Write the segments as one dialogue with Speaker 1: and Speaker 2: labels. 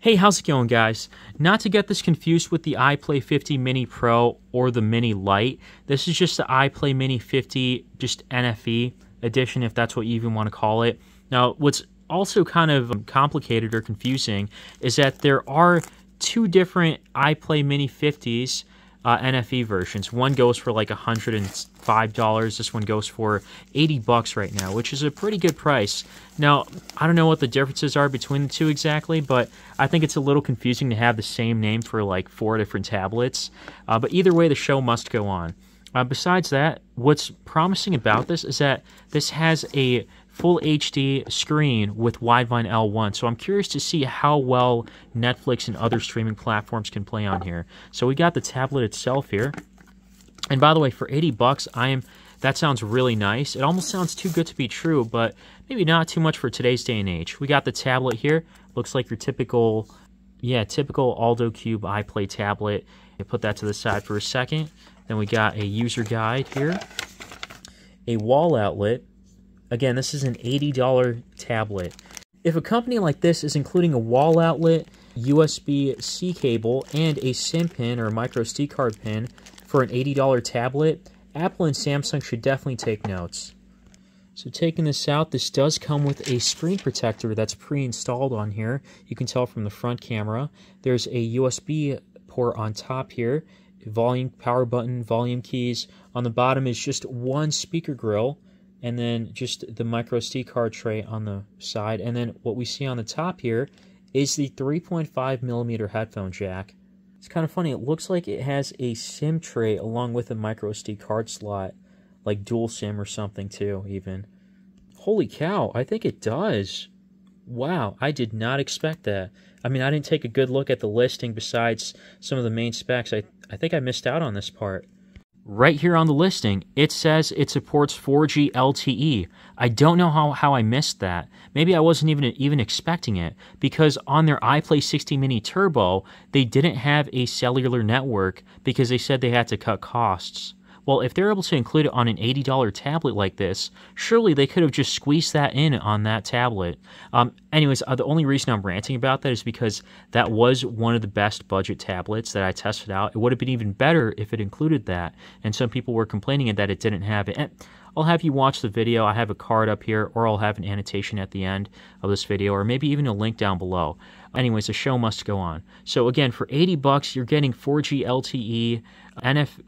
Speaker 1: Hey, how's it going, guys? Not to get this confused with the iPlay 50 Mini Pro or the Mini Lite. This is just the iPlay Mini 50, just NFE edition, if that's what you even want to call it. Now, what's also kind of complicated or confusing is that there are two different iPlay Mini 50s NFE versions. One goes for like $105. This one goes for $80 right now, which is a pretty good price. Now, I don't know what the differences are between the two exactly, but I think it's a little confusing to have the same name for like 4 different tablets. But either way, the show must go on. Besides that, what's promising about this is that this has a full HD screen with Widevine L1, so I'm curious to see how well Netflix and other streaming platforms can play on here. So we got the tablet itself here, and by the way, for $80, that sounds really nice. It almost sounds too good to be true, but maybe not too much for today's day and age. We got the tablet here. Looks like your typical ALLDOCUBE iPlay tablet. You put that to the side for a second. Then we got a user guide here, a wall outlet. Again, this is an $80 tablet. If a company like this is including a wall outlet, USB-C cable, and a SIM pin or micro SD card pin for an $80 tablet, Apple and Samsung should definitely take notes. So taking this out, this does come with a screen protector that's pre-installed on here. You can tell from the front camera. There's a USB port on top here, volume, power button, volume keys. On the bottom is just one speaker grill, and then just the micro SD card tray on the side. And then what we see on the top here is the 3.5mm headphone jack. It's kind of funny, it looks like it has a SIM tray along with a micro SD card slot, like dual SIM or something too, even. Holy cow, I think it does. Wow, I did not expect that. I mean, I didn't take a good look at the listing besides some of the main specs. I think I missed out on this part. Right here on the listing, it says it supports 4G LTE. I don't know how I missed that. Maybe I wasn't even expecting it, because on their iPlay 60 Mini Turbo, they didn't have a cellular network because they said they had to cut costs. Well, if they're able to include it on an $80 tablet like this, surely they could have just squeezed that in on that tablet. Anyways, the only reason I'm ranting about that is because that was one of the best budget tablets that I tested out. It would have been even better if it included that, and some people were complaining that it didn't have it. And I'll have you watch the video. I have a card up here, or I'll have an annotation at the end of this video, or maybe even a link down below. Anyways, the show must go on. So again, for $80, you're getting 4G LTE,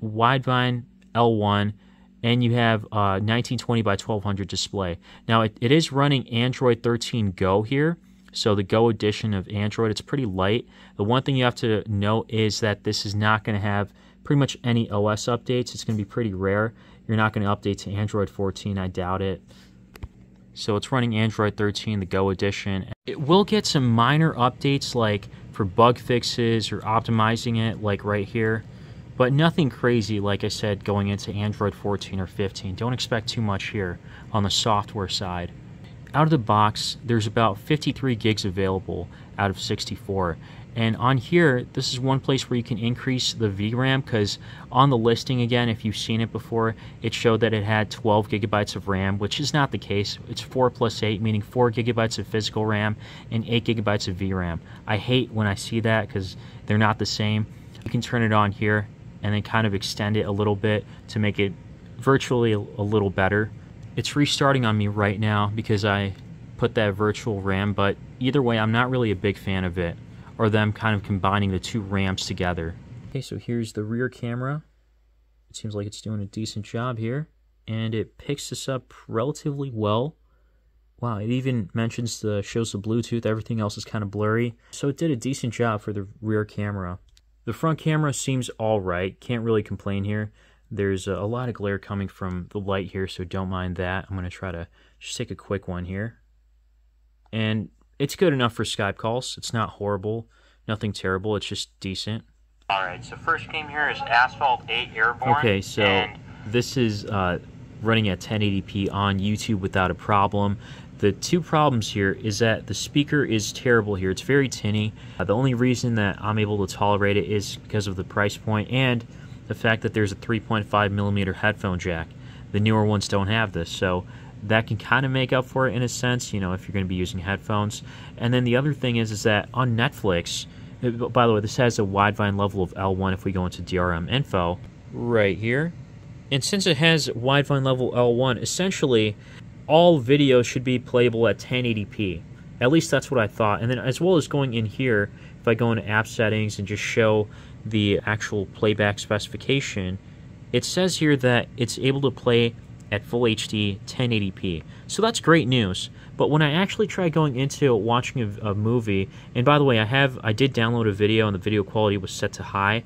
Speaker 1: Widevine L1, and you have 1920 by 1200 display. Now it is running Android 13 Go here, so the Go edition of Android. It's pretty light. The one thing you have to note is that this is not going to have pretty much any OS updates. It's going to be pretty rare. You're not going to update to Android 14, I doubt it. So it's running Android 13, the Go edition. It will get some minor updates like for bug fixes or optimizing it, like right here. But nothing crazy, like I said, going into Android 14 or 15. Don't expect too much here on the software side. Out of the box, there's about 53 gigs available out of 64. And on here, this is one place where you can increase the VRAM, because on the listing, again, if you've seen it before, it showed that it had 12 gigabytes of RAM, which is not the case. It's 4 plus 8, meaning 4 gigabytes of physical RAM and 8 gigabytes of VRAM. I hate when I see that because they're not the same. You can turn it on here and then kind of extend it a little bit to make it virtually a little better. It's restarting on me right now because I put that virtual RAM, but either way, I'm not really a big fan of it, or them kind of combining the two RAMs together. Okay, so here's the rear camera. It seems like it's doing a decent job here, and it picks this up relatively well. Wow, it even mentions shows the Bluetooth. Everything else is kind of blurry, so it did a decent job for the rear camera. The front camera seems alright, can't really complain here. There's a lot of glare coming from the light here, so don't mind that. I'm going to try to just take a quick one here. And it's good enough for Skype calls. It's not horrible, nothing terrible, it's just decent.
Speaker 2: Alright, so first game here is Asphalt 8 Airborne.
Speaker 1: Okay, so this is running at 1080p on YouTube without a problem. The two problems here is that the speaker is terrible here. It's very tinny. The only reason that I'm able to tolerate it is because of the price point and the fact that there's a 3.5mm headphone jack. The newer ones don't have this, so that can kind of make up for it in a sense, you know, if you're going to be using headphones. And then the other thing is that on Netflix, by the way, this has a Widevine level of L1 if we go into DRM info right here. And since it has Widevine level L1, essentially all videos should be playable at 1080p. At least that's what I thought. And then as well as going in here, if I go into app settings and just show the actual playback specification, it says here that it's able to play at full HD 1080p. So that's great news. But when I actually try going into watching a movie, and by the way, I did download a video and the video quality was set to high.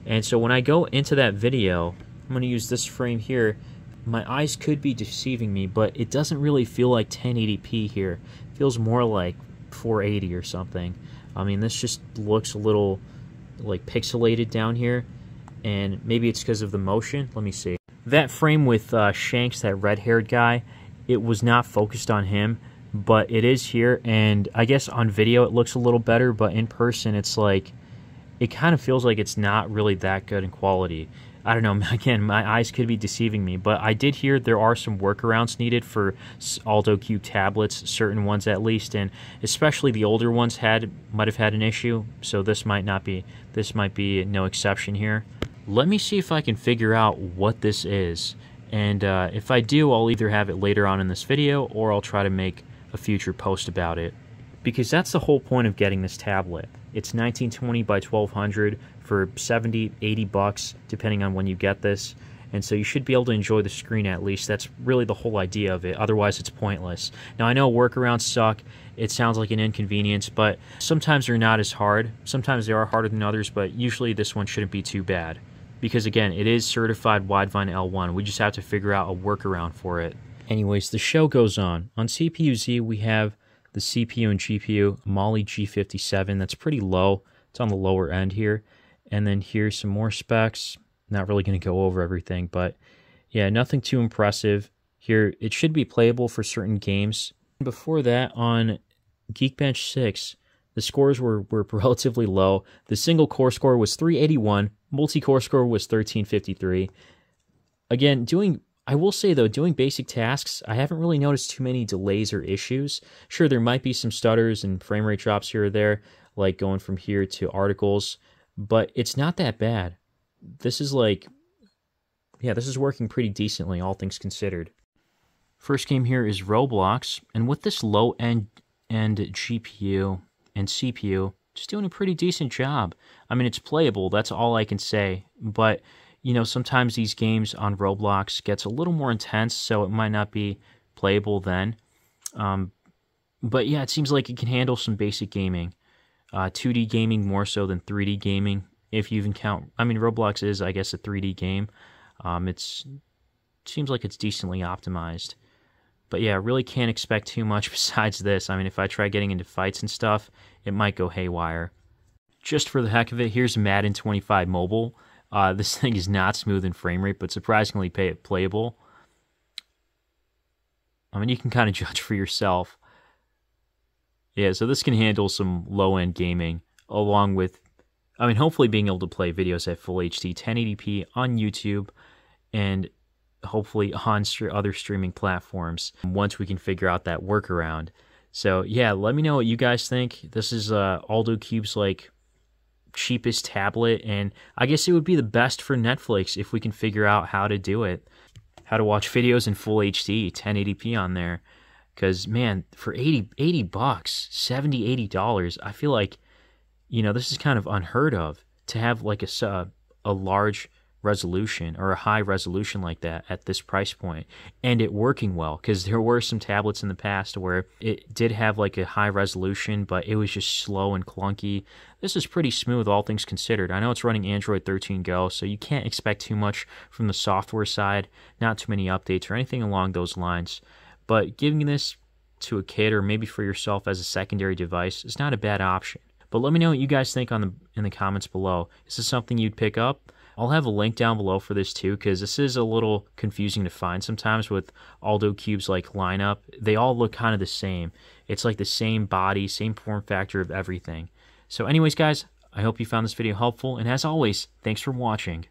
Speaker 1: And so when I go into that video, I'm going to use this frame here. My eyes could be deceiving me, but it doesn't really feel like 1080p here. It feels more like 480 or something. I mean, this just looks a little like pixelated down here, and maybe it's because of the motion. Let me see. That frame with Shanks, that red-haired guy, it was not focused on him, but it is here, and I guess on video it looks a little better, but in person it's like, it kind of feels like it's not really that good in quality. I don't know, again, my eyes could be deceiving me, but I did hear there are some workarounds needed for ALLDOCUBE tablets, certain ones at least, and especially the older ones might have had an issue, so this might be no exception here. Let me see if I can figure out what this is, and if I do, I'll either have it later on in this video, or I'll try to make a future post about it, because that's the whole point of getting this tablet. It's 1920 by 1200 for 70, 80 bucks, depending on when you get this. And so you should be able to enjoy the screen at least. That's really the whole idea of it. Otherwise, it's pointless. Now, I know workarounds suck. It sounds like an inconvenience, but sometimes they're not as hard. Sometimes they are harder than others, but usually this one shouldn't be too bad. Because, again, it is certified Widevine L1. We just have to figure out a workaround for it. Anyways, the show goes on. On CPU-Z, we have the CPU and GPU Mali G57. That's pretty low. It's on the lower end here. And then here's some more specs. Not really going to go over everything, but yeah, nothing too impressive. Here, it should be playable for certain games. Before that, on Geekbench 6, the scores were relatively low. The single core score was 381. Multi-core score was 1353. Again, I will say though, doing basic tasks, I haven't really noticed too many delays or issues. Sure, there might be some stutters and frame rate drops here or there, like going from here to articles, but it's not that bad. This is like, yeah, this is working pretty decently, all things considered. First game here is Roblox, and with this low-end GPU and CPU, just doing a pretty decent job. I mean, it's playable, that's all I can say, but you know, sometimes these games on Roblox gets a little more intense, so it might not be playable then. But yeah, it seems like it can handle some basic gaming. 2D gaming more so than 3D gaming, if you even count. I mean, Roblox is, I guess, a 3D game. It seems like it's decently optimized. But yeah, really can't expect too much besides this. I mean, if I try getting into fights and stuff, it might go haywire. Just for the heck of it, here's Madden 25 Mobile. This thing is not smooth in frame rate, but surprisingly playable. I mean, you can kind of judge for yourself. Yeah, so this can handle some low-end gaming, along with, I mean, hopefully being able to play videos at full HD 1080p on YouTube, and hopefully on other streaming platforms once we can figure out that workaround. So yeah, let me know what you guys think. This is ALLDOCUBE's like cheapest tablet, and I guess it would be the best for Netflix if we can figure out how to do it, how to watch videos in full HD 1080p on there. Because man, for 80 bucks, $70, $80, I feel like, you know, this is kind of unheard of to have like a large resolution or a high resolution like that at this price point, and it working well. Because there were some tablets in the past where it did have like a high resolution, but it was just slow and clunky. This is pretty smooth, all things considered. I know it's running Android 13 Go, so you can't expect too much from the software side, not too many updates or anything along those lines. But giving this to a kid or maybe for yourself as a secondary device is not a bad option. But let me know what you guys think in the comments below. Is this something you'd pick up? I'll have a link down below for this too, because this is a little confusing to find sometimes with ALLDOCUBE's like lineup. They all look kind of the same. It's like the same body, same form factor of everything. So anyways, guys, I hope you found this video helpful, and as always, thanks for watching.